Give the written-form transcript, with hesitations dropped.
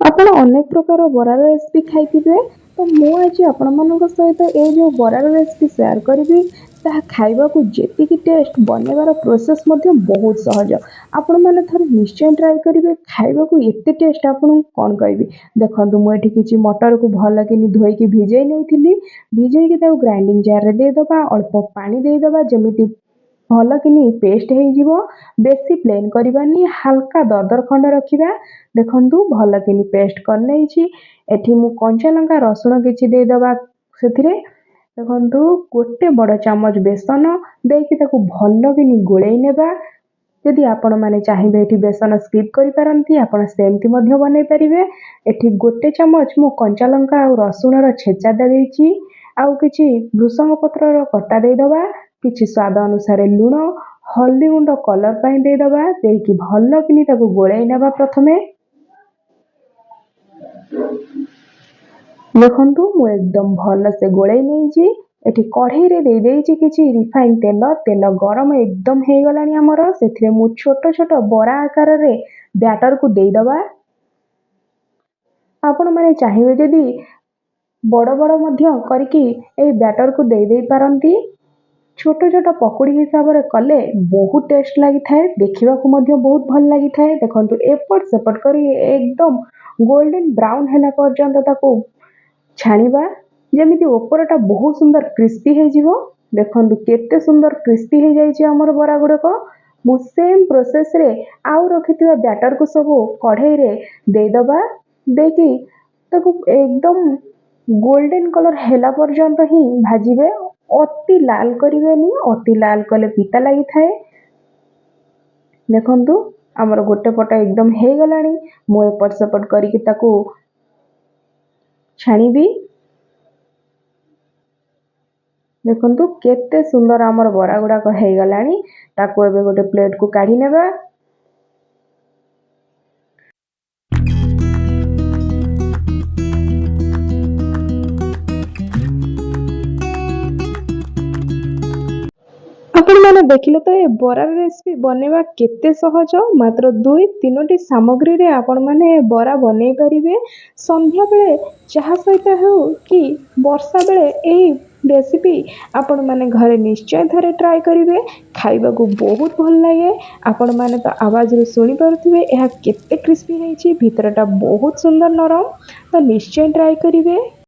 ଆପଣ ଅନେକ ପ୍ରକାର ବରାର ରେସିପି ଖାଇଥିବେ ତ ମୁଁ ଆଜି ଆପଣମାନଙ୍କ ସହିତ ଏ ଯେଉଁ ବରାର ରେସିପି ସେୟାର କରିବି ତାହା ଖାଇବାକୁ ଯେତିକି ଟେଷ୍ଟ ବନେଇବାର ପ୍ରୋସେସ୍ ମଧ୍ୟ ବହୁତ ସହଜ। ଆପଣମାନେ ଥରେ ନିଶ୍ଚୟ ଟ୍ରାଏ କରିବେ ଖାଇବାକୁ ଏତେ ଟେଷ୍ଟ ଆପଣଙ୍କୁ କ'ଣ କହିବି। ଦେଖନ୍ତୁ ମୁଁ ଏଠି କିଛି ମଟରକୁ ଭଲକିନି ଧୋଇକି ଭିଜେଇ ନେଇଥିଲି। ଭିଜେଇକି ତାକୁ ଗ୍ରାଇଣ୍ଡିଙ୍ଗ ଜାରରେ ଦେଇଦେବା ଅଳ୍ପ ପାଣି ଦେଇଦେବା ଯେମିତି ଭଲକିନି ପେଷ୍ଟ ହେଇଯିବ। ବେଶୀ ପ୍ଲେନ୍ କରିବାନି ହାଲକା ଦରଦର ଖଣ୍ଡ ରଖିବା। ଦେଖନ୍ତୁ ଭଲକିନି ପେଷ୍ଟ କରିନେଇଛି। ଏଠି ମୁଁ କଞ୍ଚାଲଙ୍କା ରସୁଣ କିଛି ଦେଇଦେବା ସେଥିରେ। ଦେଖନ୍ତୁ ଗୋଟେ ବଡ଼ ଚାମଚ ବେସନ ଦେଇକି ତାକୁ ଭଲକିନି ଗୋଳେଇ ନେବା। ଯଦି ଆପଣମାନେ ଚାହିଁବେ ଏଠି ବେସନ ସ୍କିପ୍ କରିପାରନ୍ତି ଆପଣ ସେମିତି ମଧ୍ୟ ବନେଇ ପାରିବେ। ଏଠି ଗୋଟେ ଚାମଚ ମୁଁ କଞ୍ଚାଲଙ୍କା ଆଉ ରସୁଣର ଛେଚା ଦେଇଛି। ଆଉ କିଛି ଭୃଷଙ୍ଗ ପତ୍ରର କଟା ଦେଇଦେବା। କିଛି ସ୍ୱାଦ ଅନୁସାରେ ଲୁଣ ହଳଦୀ ଗୁଣ୍ଡ କଲର୍ ପାଇଁ ଦେଇଦେବା। ଦେଇକି ଭଲକିନି ତାକୁ ଗୋଳେଇ ନେବା ପ୍ରଥମେ। ଦେଖନ୍ତୁ ମୁଁ ଏକଦମ ଭଲସେ ଗୋଳେଇ ନେଇଛି। ଏଠି କଢ଼େଇରେ ଦେଇଦେଇଛି କିଛି ରିଫାଇନ୍ ତେଲ। ତେଲ ଗରମ ଏକଦମ ହେଇଗଲାଣି ଆମର। ସେଥିରେ ମୁଁ ଛୋଟ ଛୋଟ ବରା ଆକାରରେ ବ୍ୟାଟରକୁ ଦେଇଦେବା। ଆପଣମାନେ ଚାହିଁବେ ଯଦି ବଡ଼ ବଡ଼ ମଧ୍ୟ କରିକି ଏହି ବ୍ୟାଟରକୁ ଦେଇ ପାରନ୍ତି। ଛୋଟ ଛୋଟ ପକୁଡ଼ି ହିସାବରେ କଲେ ବହୁତ ଟେଷ୍ଟ ଲାଗିଥାଏ। ଦେଖିବାକୁ ମଧ୍ୟ ବହୁତ ଭଲ ଲାଗିଥାଏ। ଦେଖନ୍ତୁ ଏପଟ ସେପଟ କରି ଏକଦମ ଗୋଲ୍ଡେନ୍ ବ୍ରାଉନ୍ ହେଲା ପର୍ଯ୍ୟନ୍ତ ତାକୁ ଛାଣିବା ଯେମିତି ଉପରଟା ବହୁତ ସୁନ୍ଦର କ୍ରିସ୍ପି ହେଇଯିବ। ଦେଖନ୍ତୁ କେତେ ସୁନ୍ଦର କ୍ରିସ୍ପି ହେଇଯାଇଛି ଆମର ବରା ଗୁଡ଼ାକ। ମୁଁ ସେମ୍ ପ୍ରୋସେସ୍ରେ ଆଉ ରଖିଥିବା ବ୍ୟାଟରକୁ ସବୁ କଢ଼େଇରେ ଦେଇଦେବା। ଦେଇକି ତାକୁ ଏକଦମ ଗୋଲ୍ଡେନ୍ କଲର୍ ହେଲା ପର୍ଯ୍ୟନ୍ତ ହିଁ ଭାଜିବେ। ଅତି ଲାଲ କରିବେନି ଅତି ଲାଲ କଲେ ପିତା ଲାଗିଥାଏ। ଦେଖନ୍ତୁ ଆମର ଗୋଟେ ପଟ ଏକଦମ ହେଇଗଲାଣି। ମୁଁ ଏପଟ ସେପଟ କରିକି ତାକୁ ଛାଣିବି। ଦେଖନ୍ତୁ କେତେ ସୁନ୍ଦର ଆମର ବରା ଗୁଡ଼ାକ ହେଇଗଲାଣି। ତାକୁ ଏବେ ଗୋଟେ ପ୍ଲେଟକୁ କାଢ଼ି ନେବା। ଆପଣମାନେ ଦେଖିଲେ ତ ଏ ବରାର ରେସିପି ବନେଇବା କେତେ ସହଜ। ମାତ୍ର 2-3ଟି ସାମଗ୍ରୀରେ ଆପଣମାନେ ବରା ବନେଇ ପାରିବେ। ସନ୍ଧ୍ୟାବେଳେ ଚାହା ସହିତ ହେଉ କି ବର୍ଷା ବେଳେ ଏହି ରେସିପି ଆପଣମାନେ ଘରେ ନିଶ୍ଚୟ ଥରେ ଟ୍ରାଏ କରିବେ। ଖାଇବାକୁ ବହୁତ ଭଲ ଲାଗେ। ଆପଣମାନେ ତ ଆୱାଜରୁ ଶୁଣିପାରୁଥିବେ ଏହା କେତେ କ୍ରିସ୍ପି ହେଇଛି। ଭିତରଟା ବହୁତ ସୁନ୍ଦର ନରମ। ତ ନିଶ୍ଚୟ ଟ୍ରାଏ କରିବେ।